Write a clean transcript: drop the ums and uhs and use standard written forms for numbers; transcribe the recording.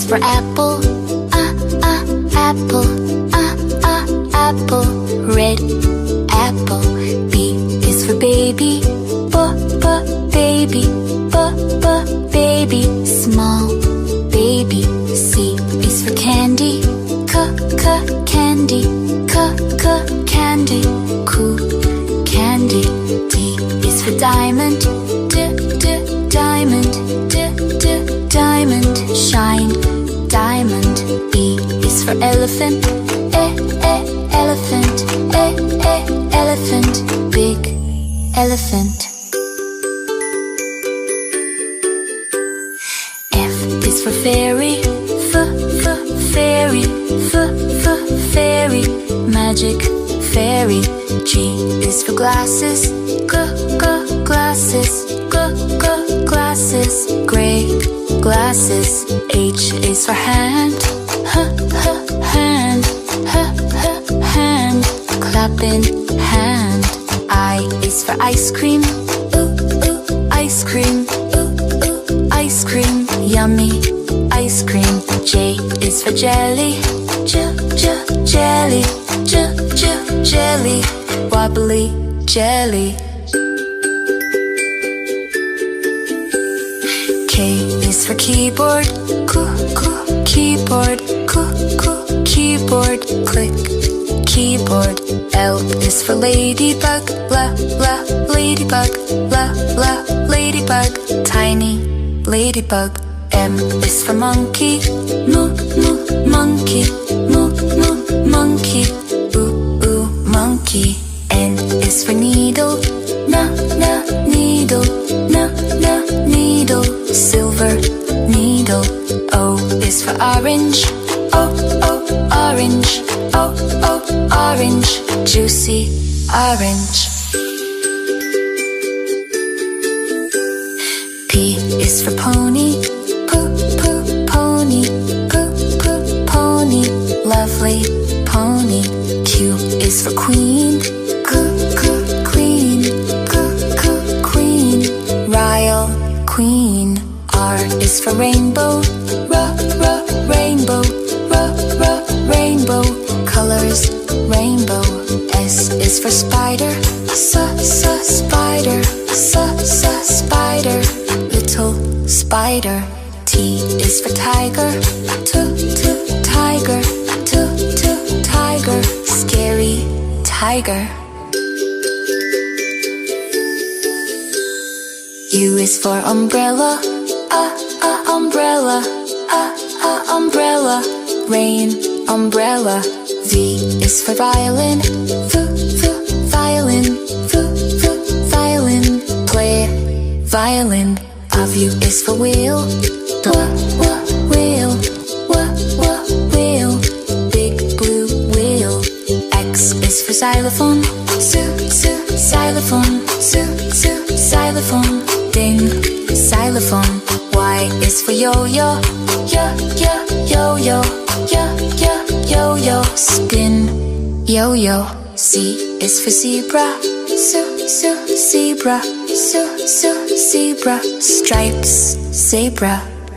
for apple, apple, apple. Red apple. B is for baby, baby, baby. Small baby. C is for candy, candy, candy. Cool candy. D is for diamond, diamond, diamond. Shine diamond. E is for elephant, elephant, elephant. Big elephant. F is for fairy, fairy, fairy. Magic fairy. G is for glasses, glasses, glasses. Gray glasses. H is for hand, hand, hand. Clapping hand. I is for ice cream, ice cream, ice cream. Yummy ice cream. J is for jelly, jelly, jelly. Wobbly jelly. K is for keyboard, keyboard, keyboard. Click keyboard. L is for ladybug, ladybug, ladybug. Tiny ladybug. M is for monkey, monkey, monkey. Ooh, monkey. N is for needle, needle, needle. Silver needle. O is for orange, orange, orange. Juicy orange. P is for pony, pony, pony. Lovely pony. Q is for queen, queen, queen. Royal queen. R is for rainbow, rainbow, rainbow. Colors rainbow. S is for spider, spider, spider. Little spider. T is for tiger, tiger, tiger. Scary tiger. U is for umbrella, umbrella, umbrella. Rain umbrella. V is for violin, violin, violin. Play violin. W is for wheel, wheel, wheel. Big blue wheel. X is for xylophone, xylophone, xylophone. Ding, xylophone. Y is for yo-yo, yo-yo, yo-yo. Spin, yo-yo. Z is for zebra, zebra, zebra. Stripes, zebra.